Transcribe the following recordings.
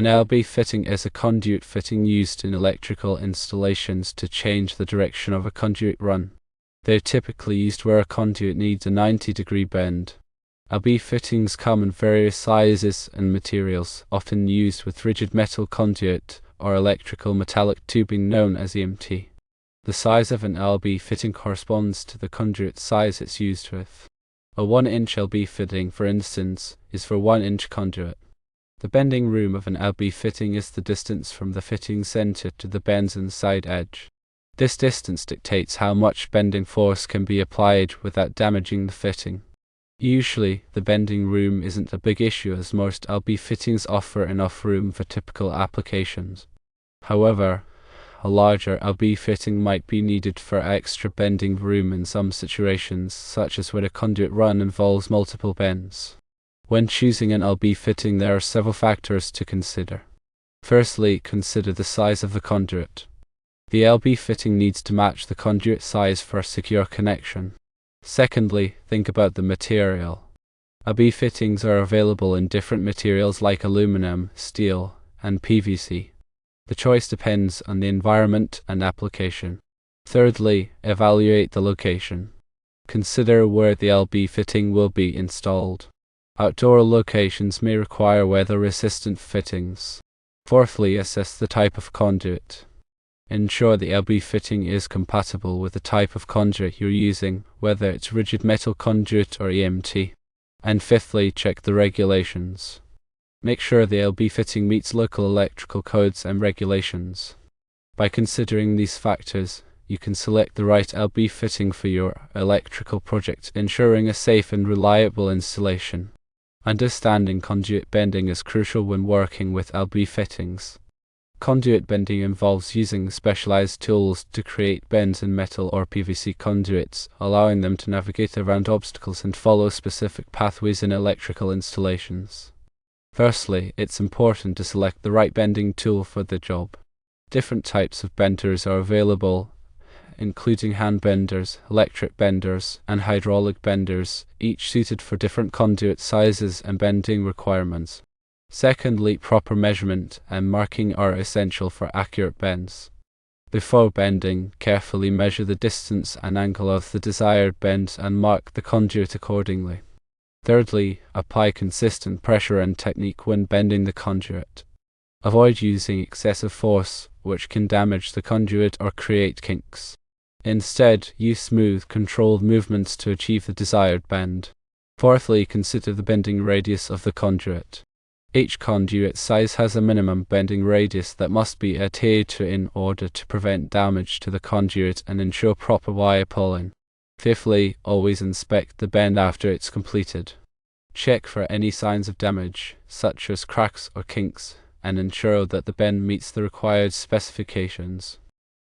An LB fitting is a conduit fitting used in electrical installations to change the direction of a conduit run. They are typically used where a conduit needs a 90-degree bend. LB fittings come in various sizes and materials, often used with rigid metal conduit or electrical metallic tubing known as EMT. The size of an LB fitting corresponds to the conduit size it's used with. A 1-inch LB fitting, for instance, is for 1-inch conduit. The bending room of an LB fitting is the distance from the fitting center to the bend's inside edge. This distance dictates how much bending force can be applied without damaging the fitting. Usually, the bending room isn't a big issue as most LB fittings offer enough room for typical applications. However, a larger LB fitting might be needed for extra bending room in some situations, such as when a conduit run involves multiple bends. When choosing an LB fitting, there are several factors to consider. Firstly, consider the size of the conduit. The LB fitting needs to match the conduit size for a secure connection. Secondly, think about the material. LB fittings are available in different materials like aluminum, steel, and PVC. The choice depends on the environment and application. Thirdly, evaluate the location. Consider where the LB fitting will be installed. Outdoor locations may require weather-resistant fittings. Fourthly, assess the type of conduit. Ensure the LB fitting is compatible with the type of conduit you're using, whether it's rigid metal conduit or EMT. And fifthly, check the regulations. Make sure the LB fitting meets local electrical codes and regulations. By considering these factors, you can select the right LB fitting for your electrical project, ensuring a safe and reliable installation. Understanding conduit bending is crucial when working with LB fittings. Conduit bending involves using specialized tools to create bends in metal or PVC conduits, allowing them to navigate around obstacles and follow specific pathways in electrical installations. Firstly, it's important to select the right bending tool for the job. Different types of benders are available, including hand benders, electric benders, and hydraulic benders, each suited for different conduit sizes and bending requirements. Secondly, proper measurement and marking are essential for accurate bends. Before bending, carefully measure the distance and angle of the desired bend and mark the conduit accordingly. Thirdly, apply consistent pressure and technique when bending the conduit. Avoid using excessive force, which can damage the conduit or create kinks. Instead, use smooth, controlled movements to achieve the desired bend. Fourthly, consider the bending radius of the conduit. Each conduit size has a minimum bending radius that must be adhered to in order to prevent damage to the conduit and ensure proper wire pulling. Fifthly, always inspect the bend after it's completed. Check for any signs of damage, such as cracks or kinks, and ensure that the bend meets the required specifications.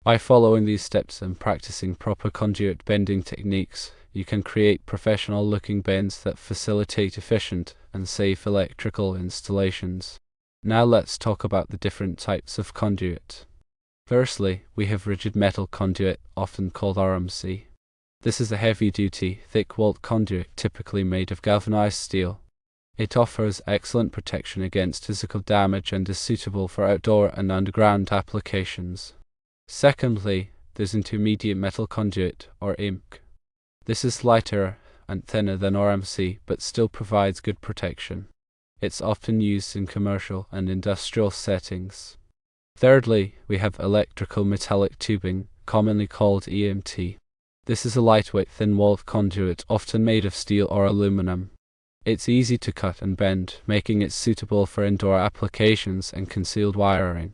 By following these steps and practicing proper conduit bending techniques, you can create professional-looking bends that facilitate efficient and safe electrical installations. Now let's talk about the different types of conduit. Firstly, we have rigid metal conduit, often called RMC. This is a heavy-duty, thick-walled conduit typically made of galvanized steel. It offers excellent protection against physical damage and is suitable for outdoor and underground applications. Secondly, there's intermediate metal conduit, or IMC. This is lighter and thinner than RMC, but still provides good protection. It's often used in commercial and industrial settings. Thirdly, we have electrical metallic tubing, commonly called EMT. This is a lightweight, thin-walled conduit, often made of steel or aluminum. It's easy to cut and bend, making it suitable for indoor applications and concealed wiring.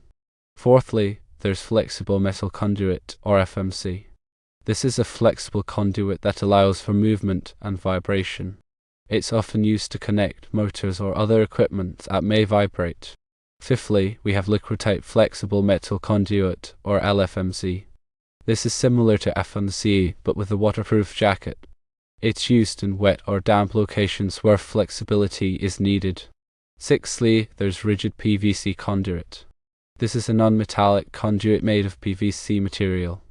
Fourthly, there's flexible metal conduit, or FMC. This is a flexible conduit that allows for movement and vibration. It's often used to connect motors or other equipment that may vibrate. Fifthly, we have liquid-type flexible metal conduit, or LFMC. This is similar to FMC, but with a waterproof jacket. It's used in wet or damp locations where flexibility is needed. Sixthly, there's rigid PVC conduit. This is a non-metallic conduit made of PVC material.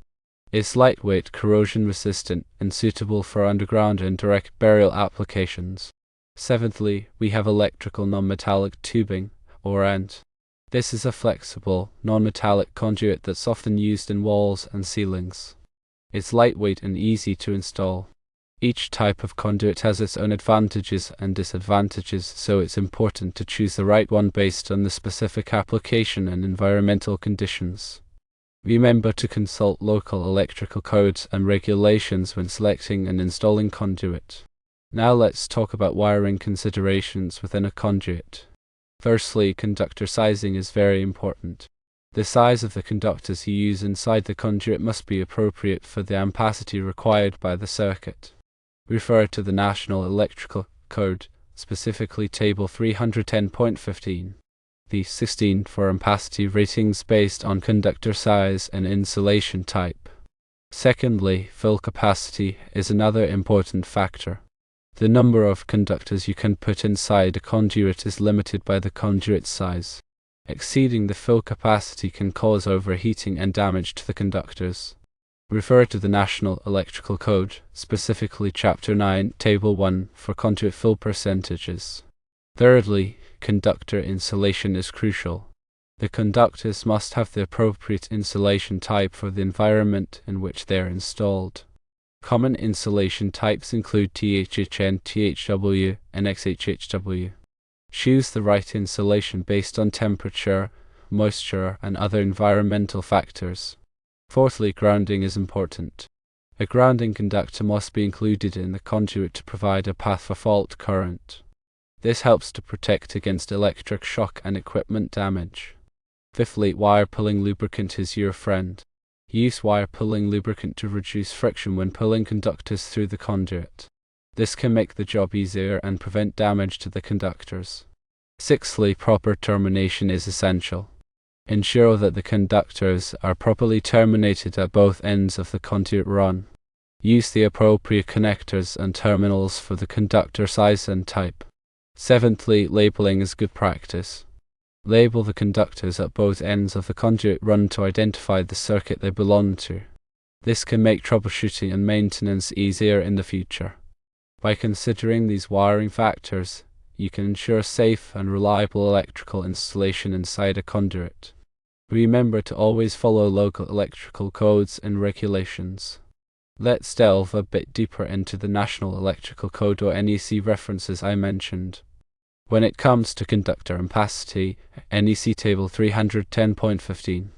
It's lightweight, corrosion-resistant, and suitable for underground and direct burial applications. Seventhly, we have electrical non-metallic tubing, or ENT. This is a flexible, non-metallic conduit that's often used in walls and ceilings. It's lightweight and easy to install. Each type of conduit has its own advantages and disadvantages, so it's important to choose the right one based on the specific application and environmental conditions. Remember to consult local electrical codes and regulations when selecting and installing conduit. Now let's talk about wiring considerations within a conduit. Firstly, conductor sizing is very important. The size of the conductors you use inside the conduit must be appropriate for the ampacity required by the circuit. Refer to the National Electrical Code, specifically Table 310.15. The 16 for ampacity ratings based on conductor size and insulation type. Secondly, fill capacity is another important factor. The number of conductors you can put inside a conduit is limited by the conduit size. Exceeding the fill capacity can cause overheating and damage to the conductors. Refer to the National Electrical Code, specifically Chapter 9, Table 1, for conduit fill percentages. Thirdly, conductor insulation is crucial. The conductors must have the appropriate insulation type for the environment in which they are installed. Common insulation types include THHN, THW, and XHHW. Choose the right insulation based on temperature, moisture, and other environmental factors. Fourthly, grounding is important. A grounding conductor must be included in the conduit to provide a path for fault current. This helps to protect against electric shock and equipment damage. Fifthly, wire pulling lubricant is your friend. Use wire pulling lubricant to reduce friction when pulling conductors through the conduit. This can make the job easier and prevent damage to the conductors. Sixthly, proper termination is essential. Ensure that the conductors are properly terminated at both ends of the conduit run. Use the appropriate connectors and terminals for the conductor size and type. Seventhly, labeling is good practice. Label the conductors at both ends of the conduit run to identify the circuit they belong to. This can make troubleshooting and maintenance easier in the future. By considering these wiring factors, you can ensure safe and reliable electrical installation inside a conduit. Remember to always follow local electrical codes and regulations. Let's delve a bit deeper into the National Electrical Code or NEC references I mentioned. When it comes to conductor ampacity, NEC Table 310.15.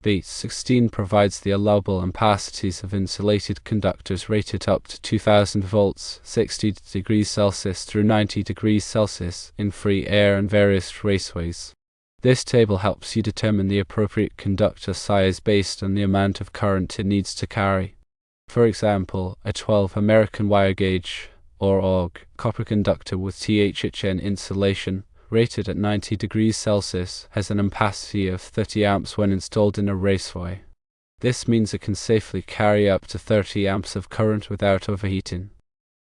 B16 provides the allowable ampacities of insulated conductors rated up to 2000 volts, 60 degrees Celsius through 90 degrees Celsius in free air and various raceways. This table helps you determine the appropriate conductor size based on the amount of current it needs to carry. For example, a 12 American wire gauge or AUG copper conductor with THHN insulation rated at 90 degrees Celsius has an ampacity of 30 amps when installed in a raceway. This means it can safely carry up to 30 amps of current without overheating.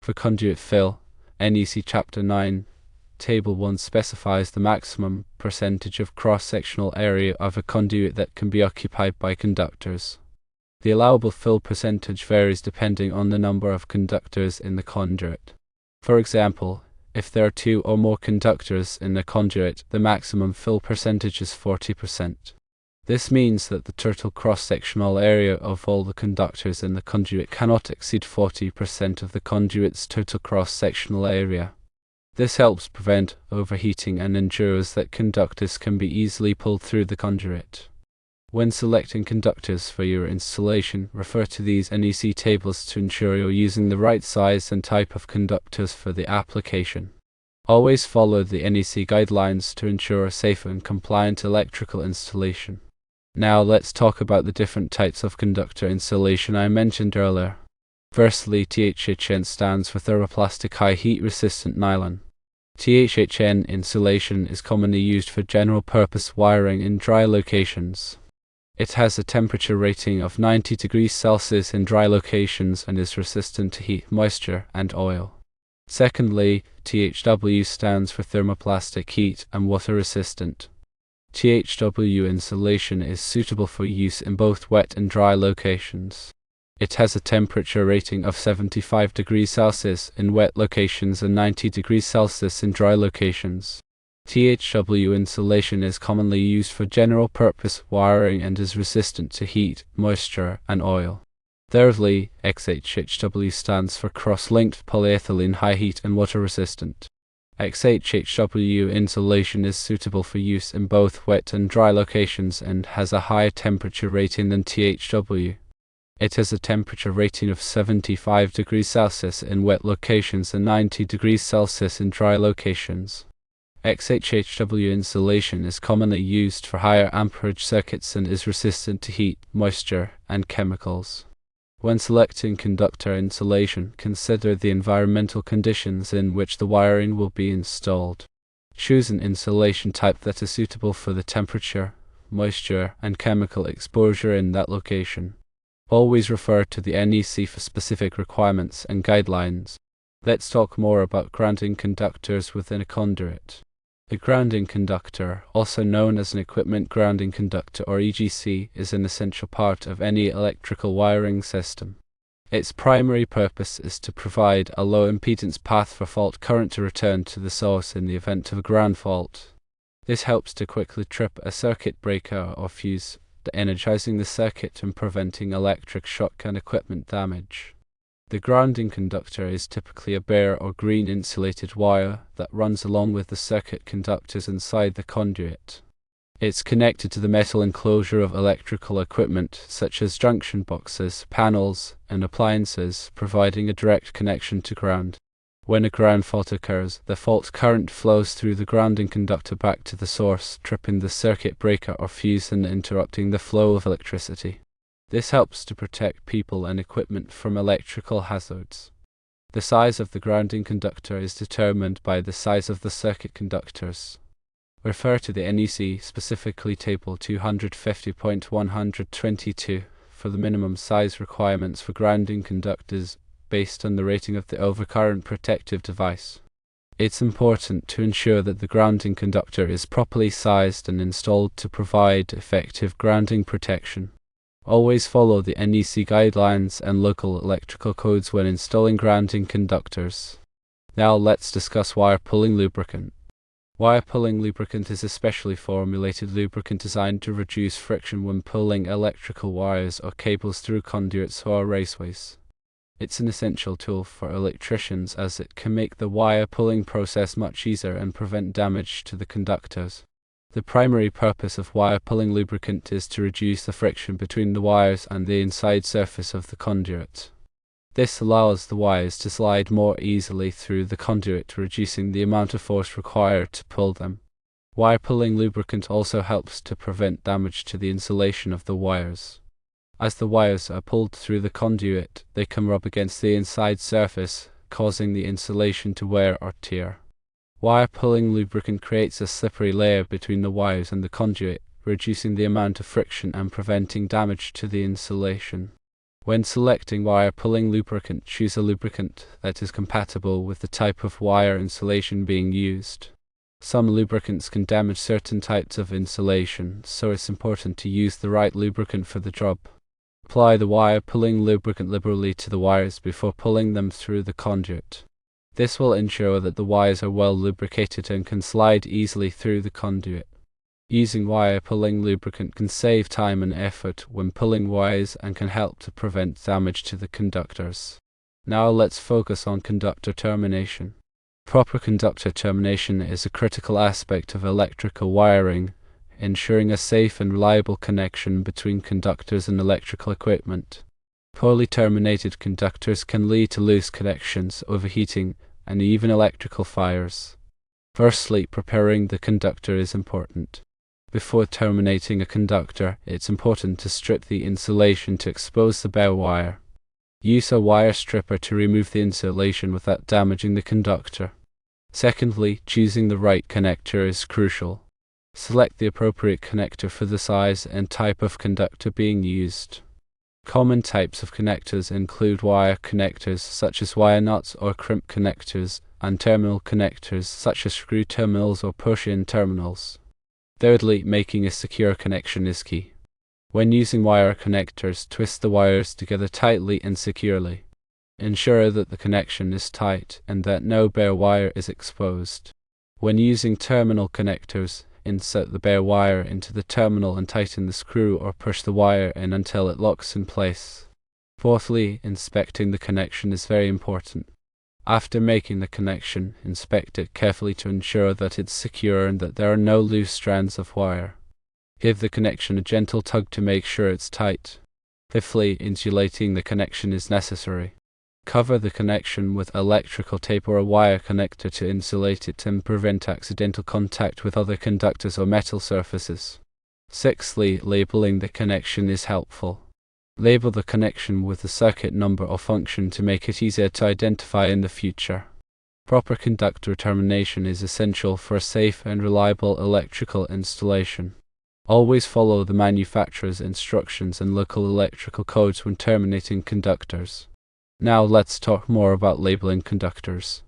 For conduit fill, NEC Chapter 9, Table 1 specifies the maximum percentage of cross-sectional area of a conduit that can be occupied by conductors. The allowable fill percentage varies depending on the number of conductors in the conduit. For example, if there are 2 or more conductors in a conduit, the maximum fill percentage is 40%. This means that the total cross-sectional area of all the conductors in the conduit cannot exceed 40% of the conduit's total cross-sectional area. This helps prevent overheating and ensures that conductors can be easily pulled through the conduit. When selecting conductors for your installation, refer to these NEC tables to ensure you're using the right size and type of conductors for the application. Always follow the NEC guidelines to ensure a safe and compliant electrical installation. Now let's talk about the different types of conductor insulation I mentioned earlier. Firstly, THHN stands for thermoplastic high heat resistant nylon. THHN insulation is commonly used for general purpose wiring in dry locations. It has a temperature rating of 90 degrees Celsius in dry locations and is resistant to heat, moisture, and oil. Secondly, THW stands for thermoplastic heat and water resistant. THW insulation is suitable for use in both wet and dry locations. It has a temperature rating of 75 degrees Celsius in wet locations and 90 degrees Celsius in dry locations. THW insulation is commonly used for general-purpose wiring and is resistant to heat, moisture, and oil. Thirdly, XHHW stands for cross-linked polyethylene high heat and water resistant. XHHW insulation is suitable for use in both wet and dry locations and has a higher temperature rating than THW. It has a temperature rating of 75 degrees Celsius in wet locations and 90 degrees Celsius in dry locations. XHHW insulation is commonly used for higher amperage circuits and is resistant to heat, moisture, and chemicals. When selecting conductor insulation, consider the environmental conditions in which the wiring will be installed. Choose an insulation type that is suitable for the temperature, moisture, and chemical exposure in that location. Always refer to the NEC for specific requirements and guidelines. Let's talk more about grounding conductors within a conduit. A grounding conductor, also known as an equipment grounding conductor or EGC, is an essential part of any electrical wiring system. Its primary purpose is to provide a low impedance path for fault current to return to the source in the event of a ground fault. This helps to quickly trip a circuit breaker or fuse, energizing the circuit and preventing electric shock and equipment damage. The grounding conductor is typically a bare or green insulated wire that runs along with the circuit conductors inside the conduit. It's connected to the metal enclosure of electrical equipment such as junction boxes, panels, and appliances, providing a direct connection to ground. When a ground fault occurs, the fault current flows through the grounding conductor back to the source, tripping the circuit breaker or fuse and interrupting the flow of electricity. This helps to protect people and equipment from electrical hazards. The size of the grounding conductor is determined by the size of the circuit conductors. Refer to the NEC, specifically Table 250.122, for the minimum size requirements for grounding conductors based on the rating of the overcurrent protective device. It's important to ensure that the grounding conductor is properly sized and installed to provide effective grounding protection. Always follow the NEC guidelines and local electrical codes when installing grounding conductors. Now let's discuss wire pulling lubricant. Wire pulling lubricant is a specially formulated lubricant designed to reduce friction when pulling electrical wires or cables through conduits or raceways. It's an essential tool for electricians as it can make the wire pulling process much easier and prevent damage to the conductors. The primary purpose of wire pulling lubricant is to reduce the friction between the wires and the inside surface of the conduit. This allows the wires to slide more easily through the conduit, reducing the amount of force required to pull them. Wire pulling lubricant also helps to prevent damage to the insulation of the wires. As the wires are pulled through the conduit, they can rub against the inside surface, causing the insulation to wear or tear. Wire pulling lubricant creates a slippery layer between the wires and the conduit, reducing the amount of friction and preventing damage to the insulation. When selecting wire pulling lubricant, choose a lubricant that is compatible with the type of wire insulation being used. Some lubricants can damage certain types of insulation, so it's important to use the right lubricant for the job. Apply the wire pulling lubricant liberally to the wires before pulling them through the conduit. This will ensure that the wires are well lubricated and can slide easily through the conduit. Using wire pulling lubricant can save time and effort when pulling wires and can help to prevent damage to the conductors. Now let's focus on conductor termination. Proper conductor termination is a critical aspect of electrical wiring, ensuring a safe and reliable connection between conductors and electrical equipment. Poorly terminated conductors can lead to loose connections, overheating, and even electrical fires. Firstly, preparing the conductor is important. Before terminating a conductor, it's important to strip the insulation to expose the bare wire. Use a wire stripper to remove the insulation without damaging the conductor. Secondly, choosing the right connector is crucial. Select the appropriate connector for the size and type of conductor being used. Common types of connectors include wire connectors such as wire nuts or crimp connectors, and terminal connectors such as screw terminals or push-in terminals. Thirdly, making a secure connection is key. When using wire connectors, twist the wires together tightly and securely. Ensure that the connection is tight and that no bare wire is exposed. When using terminal connectors, insert the bare wire into the terminal and tighten the screw or push the wire in until it locks in place. Fourthly, inspecting the connection is very important. After making the connection, inspect it carefully to ensure that it's secure and that there are no loose strands of wire. Give the connection a gentle tug to make sure it's tight. Fifthly, insulating the connection is necessary. Cover the connection with electrical tape or a wire connector to insulate it and prevent accidental contact with other conductors or metal surfaces. Sixthly, labeling the connection is helpful. Label the connection with the circuit number or function to make it easier to identify in the future. Proper conductor termination is essential for a safe and reliable electrical installation. Always follow the manufacturer's instructions and local electrical codes when terminating conductors. Now let's talk more about labeling conductors.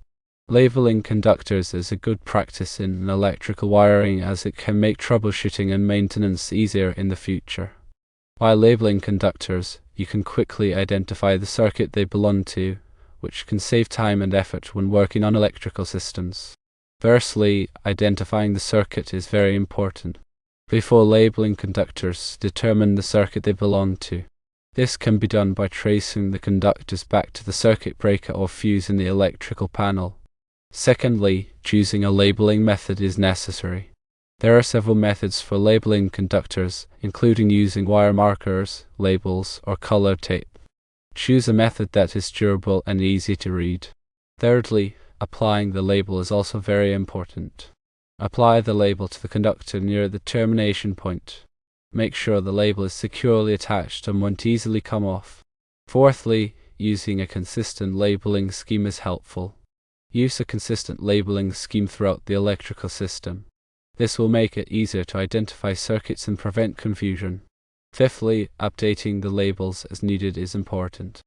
Labeling conductors is a good practice in electrical wiring as it can make troubleshooting and maintenance easier in the future. By labeling conductors, you can quickly identify the circuit they belong to, which can save time and effort when working on electrical systems. Firstly, identifying the circuit is very important. Before labeling conductors, determine the circuit they belong to. This can be done by tracing the conductors back to the circuit breaker or fuse in the electrical panel. Secondly, choosing a labeling method is necessary. There are several methods for labeling conductors, including using wire markers, labels, or color tape. Choose a method that is durable and easy to read. Thirdly, applying the label is also very important. Apply the label to the conductor near the termination point. Make sure the label is securely attached and won't easily come off. Fourthly, using a consistent labeling scheme is helpful. Use a consistent labeling scheme throughout the electrical system. This will make it easier to identify circuits and prevent confusion. Fifthly, updating the labels as needed is important.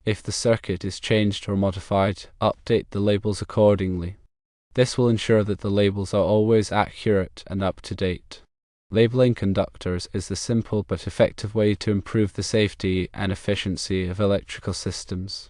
If the circuit is changed or modified, update the labels accordingly. This will ensure that the labels are always accurate and up to date. Labeling conductors is a simple but effective way to improve the safety and efficiency of electrical systems.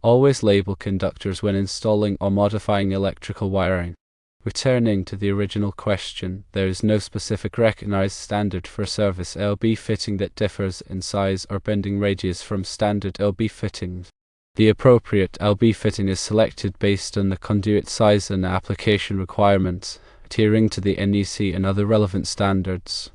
Always label conductors when installing or modifying electrical wiring. Returning to the original question, there is no specific recognized standard for surface LB fitting that differs in size or bending radius from standard LB fittings. The appropriate LB fitting is selected based on the conduit size and application requirements, adhering to the NEC and other relevant standards.